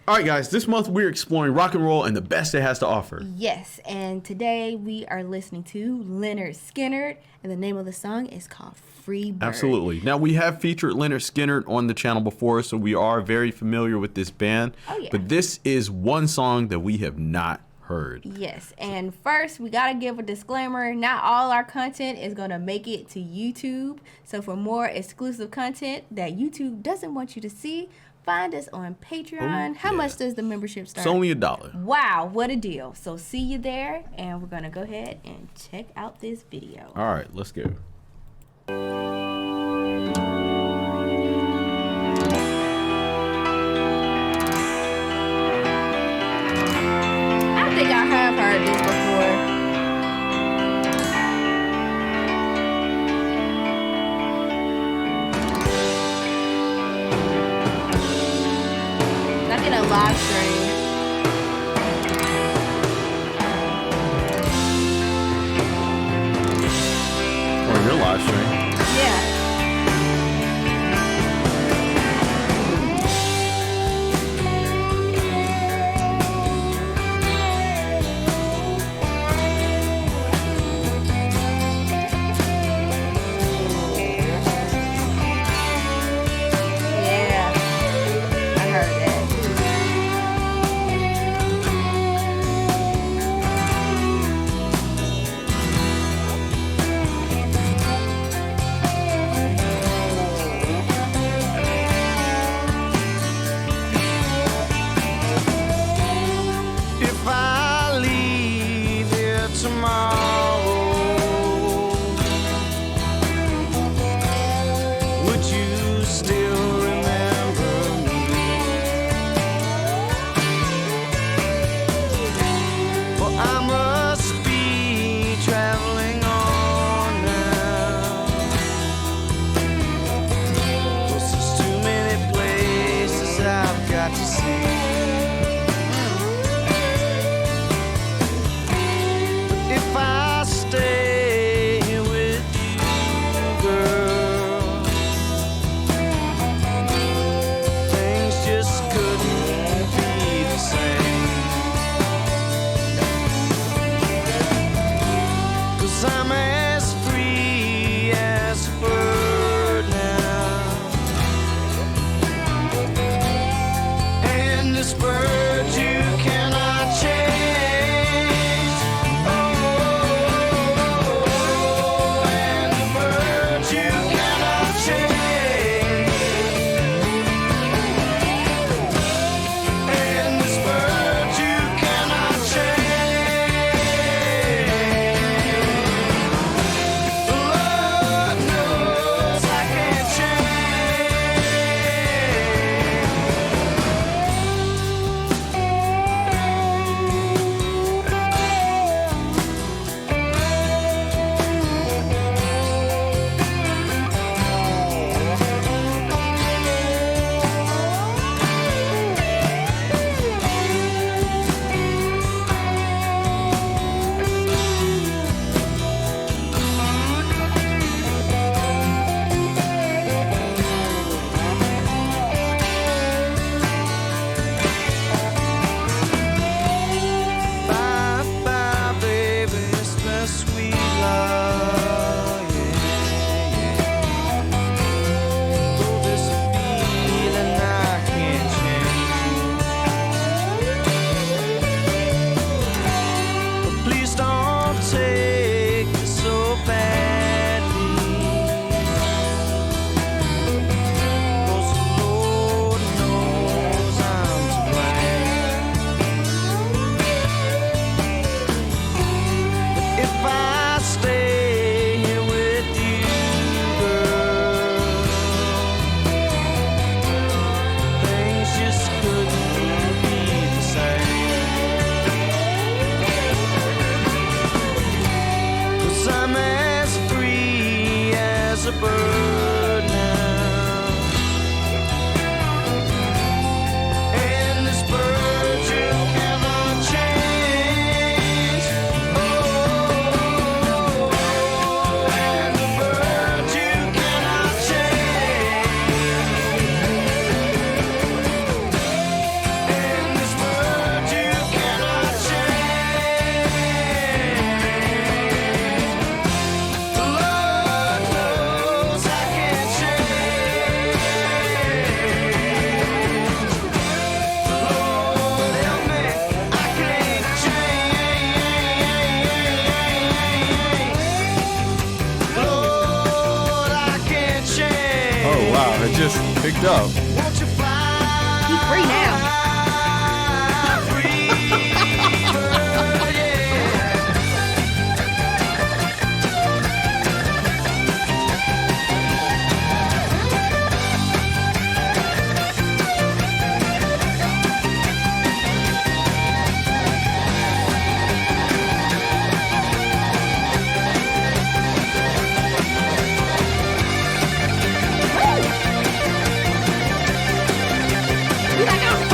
All right, guys, this month we're exploring rock and roll and the best it has to offer. Yes, and today we are listening to Lynrd Skynrd, and the name of the song is called Free Bird. Absolutely. Now, we have featured Lynyrd Skynyrd on the channel before, so we are very familiar with this band. Oh, yeah. But this is one song that we have not heard. Yes, and first we gotta give a disclaimer. Not all our content is gonna make it to YouTube. So for more exclusive content that YouTube doesn't want you to see, find us on Patreon. How much does the membership start? It's only $1. Wow, what a deal. So see you there, and we're gonna go ahead and check out this video. All right, let's go. I think I have heard this before. Like in a live stream. Or your live stream. Yeah. Yeah. I heard that. If I leave here tomorrow, would you still remember me? For I must be traveling on now. 'Cause there's too many places I've got to see. If I stay with you, girl, just picked up. Won't you fly He free now. free, yeah. He's like, I'm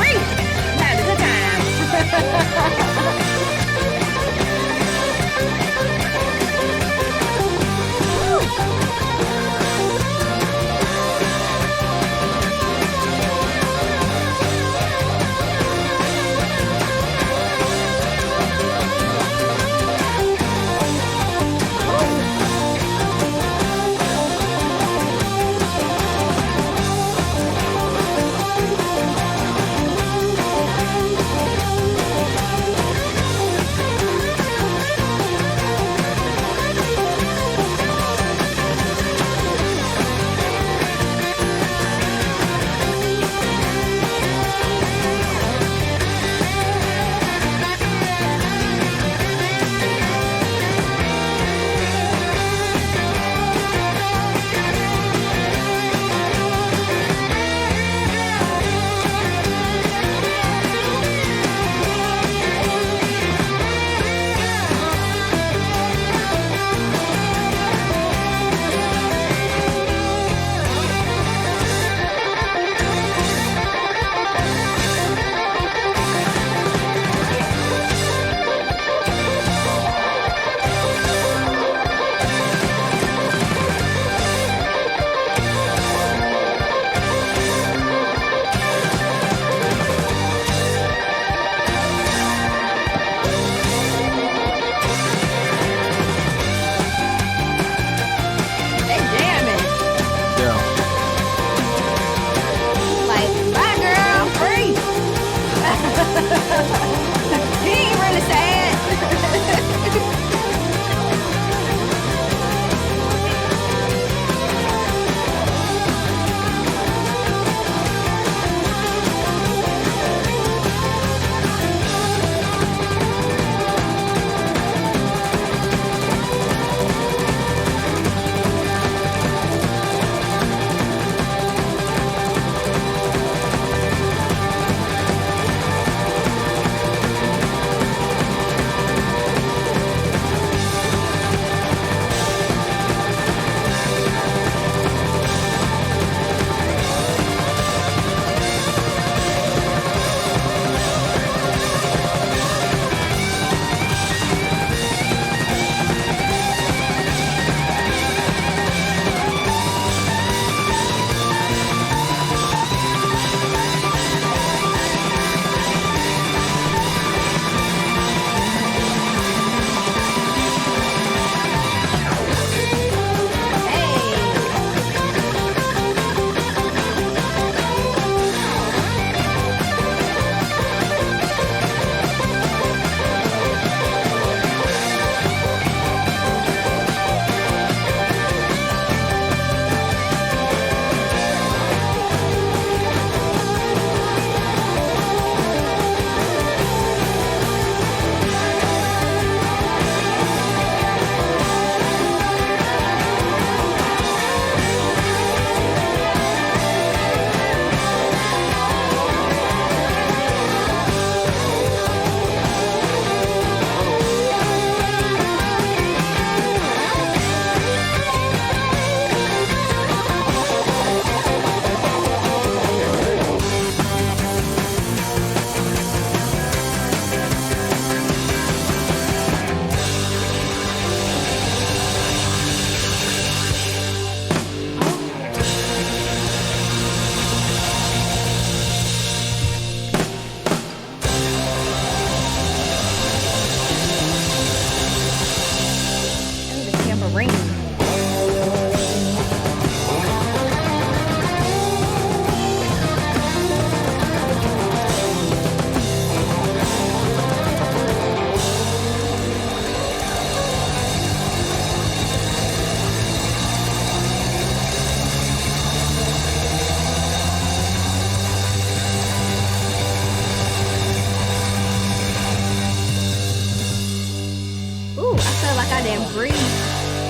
didn't breathe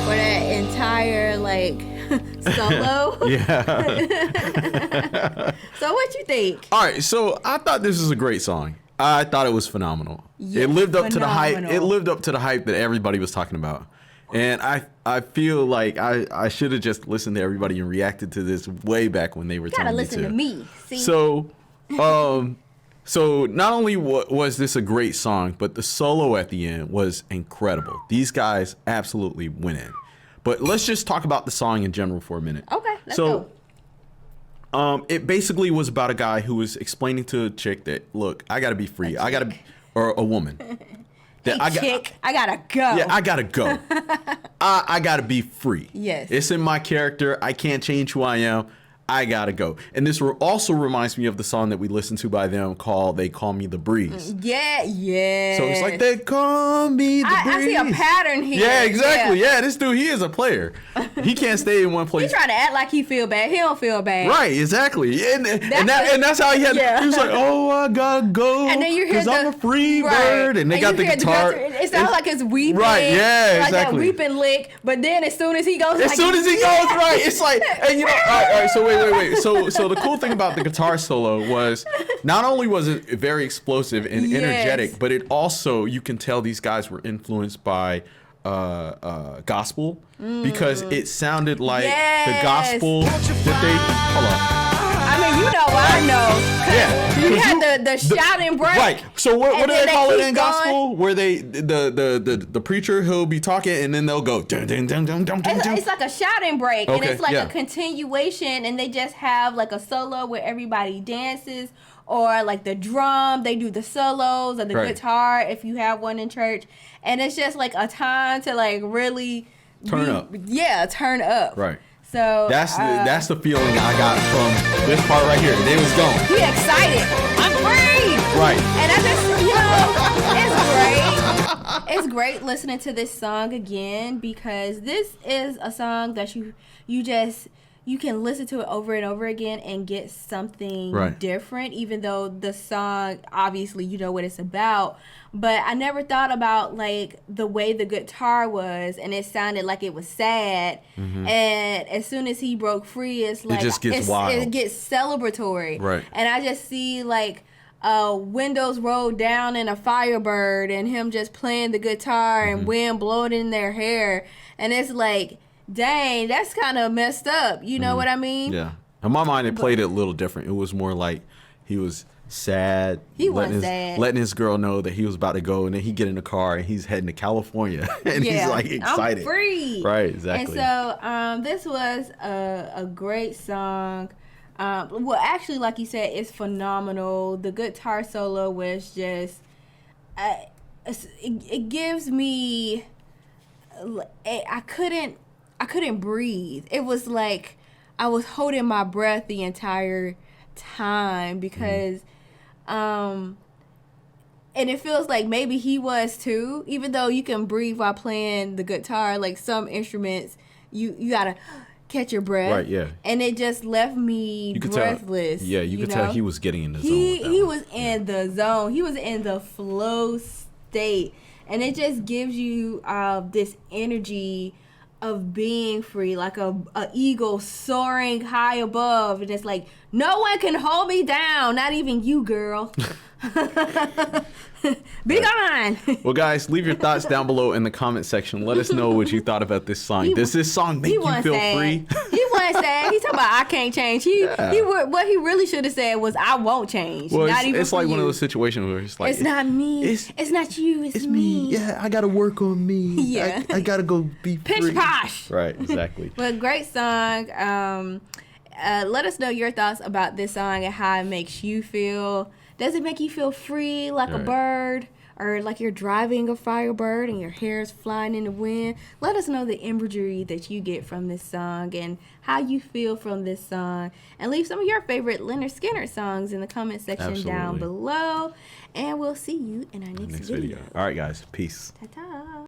for that entire like solo. Yeah. So what you think? All right, so I thought this was a great song. I thought it was phenomenal. Yes, it lived up to the hype. phenomenal. It lived up to the hype that everybody was talking about. And I feel like I should have just listened to everybody and reacted to this way back when they were You gotta telling listen me to me. See? So, so not only was this a great song, but the solo at the end was incredible. These guys absolutely went in. But let's just talk about the song in general for a minute. Okay, let's go. It basically was about a guy who was explaining to a chick that, look, I gotta be free. Or a woman. Hey, chick, I gotta go. Yeah, I gotta go. I gotta be free. Yes. It's in my character. I can't change who I am. I gotta go. And this also reminds me of the song that we listened to by them called They Call Me the Breeze. Yeah. So it's like, they call me the breeze. I see a pattern here. Yeah, exactly. Yeah, this dude, he is a player. He can't stay in one place. He trying to act like he feel bad. He don't feel bad. Right, exactly. And that's how he had. Yeah. He was like, "Oh, I gotta go, And then you hear because I'm a free right. bird." And they got the you hear guitar. It sounds like it's weeping. Right, yeah, like exactly. that weeping lick. But then as soon as he goes, As soon as he goes, right, it's like, and you know, all right. So wait. So the cool thing about the guitar solo was, not only was it very explosive and Yes. energetic, but it also, you can tell these guys were influenced by gospel, because it sounded like the gospel that they. Hold on. I mean, you know, I know. Yeah, You had the shouting break. Right. So what do and they then call it keep in gospel? Where they the preacher, he'll be talking and then they'll go dun dun dun dun dun dun. It's like a shouting break, and Okay, it's like yeah. a continuation, and they just have like a solo where everybody dances, or like the drum, they do the solos, or the Right. guitar if you have one in church, and it's just like a time to like really Turn up. Yeah, turn up. Right. So That's the feeling I got from this part right here. They was going. he excited. I'm free. Right. And I just, it's great. It's great listening to this song again, because this is a song that you can listen to it over and over again and get something Right. different, even though the song, obviously, you know what it's about. But I never thought about like the way the guitar was, and it sounded like it was sad. And as soon as he broke free, it's like just gets wild. It gets celebratory. Right. And I just see like windows rolled down in a Firebird, and him just playing the guitar and wind blowing in their hair, and it's like, dang, that's kind of messed up. You know what I mean? Yeah. In my mind, it played it a little different. It was more like he was sad. He wasn't sad. Letting his girl know that he was about to go, and then he get in the car and he's heading to California, and he's like excited. I'm free. Right. Exactly. And so this was a great song. Well, actually, like you said, it's phenomenal. The guitar solo was just, it gives me, I couldn't breathe. It was like I was holding my breath the entire time, because and it feels like maybe he was too, even though you can breathe while playing the guitar. Like some instruments, you gotta catch your breath. Right, yeah. And it just left me You could breathless. tell. Yeah, you could tell he was getting in the zone. He was in the zone. He was in the flow state, and it just gives you this energy of being free, like a eagle soaring high above, and it's like, no one can hold me down, not even you, girl. Be gone. Well, guys, leave your thoughts down below in the comment section. Let us know what you thought about this song. Does this song make you feel free? He wasn't sad. He's talking about I can't change. What he really should have said was I won't change. Well, not even it's for like you. one of those situations where it's like, It's not me. It's not you. It's me. Yeah, I gotta work on me. Yeah. I gotta go be free. Pitch posh. Right, exactly. But great song. Let us know your thoughts about this song and how it makes you feel. Does it make you feel free like a bird? Or like you're driving a Firebird and your hair is flying in the wind? Let us know the imagery that you get from this song and how you feel from this song. And leave some of your favorite Lynyrd Skynrd songs in the comment section down below. And we'll see you in our next video. All right, guys. Peace. Ta-ta.